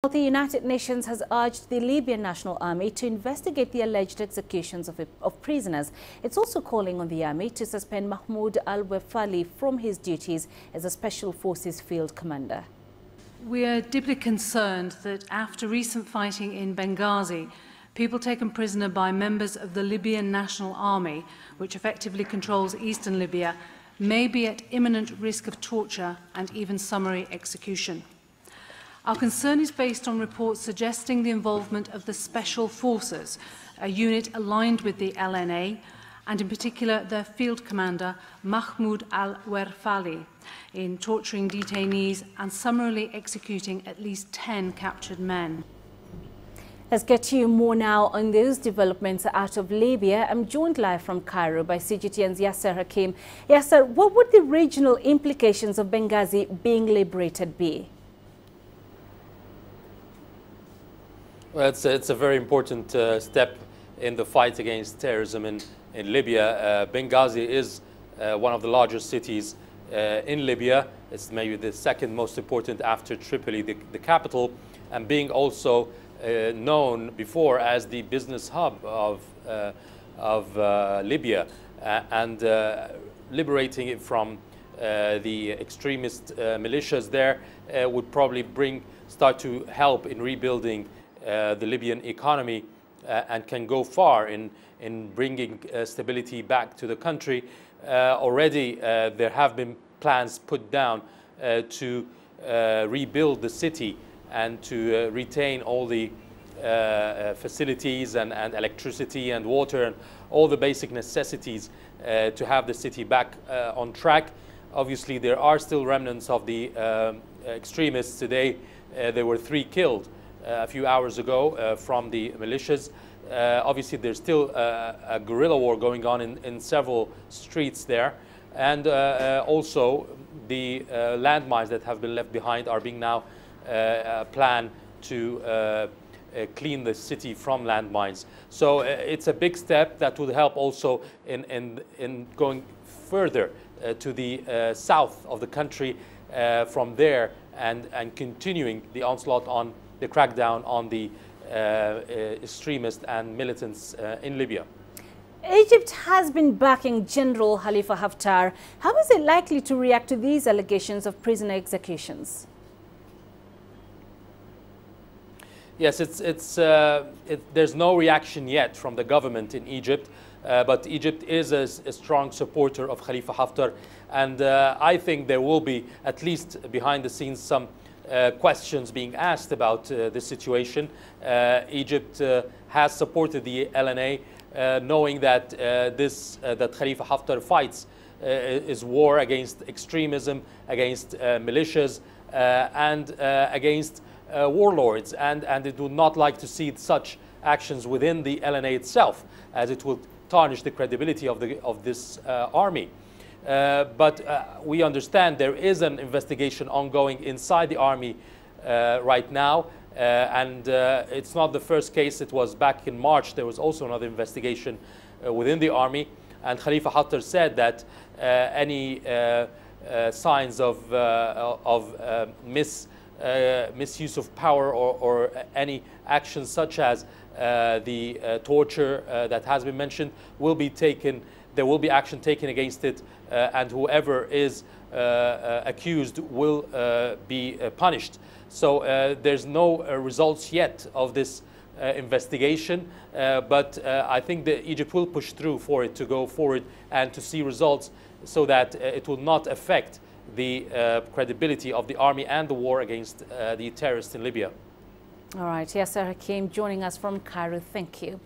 The United Nations has urged the Libyan National Army to investigate the alleged executions of prisoners. It's also calling on the army to suspend Mahmoud al-Werfalli from his duties as a Special Forces Field Commander. We are deeply concerned that after recent fighting in Benghazi, people taken prisoner by members of the Libyan National Army, which effectively controls eastern Libya, may be at imminent risk of torture and even summary execution. Our concern is based on reports suggesting the involvement of the Special Forces, a unit aligned with the LNA, and in particular their field commander, Mahmoud al-Werfalli, in torturing detainees and summarily executing at least 10 captured men. Let's get to you more now on those developments out of Libya. I'm joined live from Cairo by CGTN's Yasser Hakim. Yasser, what would the regional implications of Benghazi being liberated be? Well, it's a very important step in the fight against terrorism in Libya. Benghazi is one of the largest cities in Libya. It's maybe the second most important after Tripoli, the capital, and being also known before as the business hub of Libya, and liberating it from the extremist militias there would probably start to help in rebuilding the Libyan economy and can go far in bringing stability back to the country. Already there have been plans put down to rebuild the city and to retain all the facilities and electricity and water and all the basic necessities to have the city back on track. Obviously there are still remnants of the extremists today. There were 3 killed a few hours ago from the militias. Obviously there's still a guerrilla war going on in several streets there, and also the landmines that have been left behind are being now planned to clean the city from landmines. So it's a big step that will help also in going further to the south of the country from there, and continuing the onslaught on the crackdown on the extremists and militants in Libya. Egypt has been backing General Khalifa Haftar. How is it likely to react to these allegations of prisoner executions? Yes, there's no reaction yet from the government in Egypt, but Egypt is a strong supporter of Khalifa Haftar, and I think there will be, at least behind the scenes, some questions being asked about this situation. Egypt has supported the LNA, knowing that that Khalifa Haftar fights is war against extremism, against militias, and against warlords, and it would not like to see such actions within the LNA itself, as it would tarnish the credibility of this army. But we understand there is an investigation ongoing inside the army right now, and it's not the first case. It was back in March. There was also another investigation within the army, and Khalifa Haftar said that any signs of misuse of power or any actions such as the torture that has been mentioned will be taken. There will be action taken against it, and whoever is accused will be punished. So there's no results yet of this investigation, but I think that Egypt will push through for it to go forward and to see results, so that it will not affect the credibility of the army and the war against the terrorists in Libya. All right, Yasser Hakim joining us from Cairo. Thank you.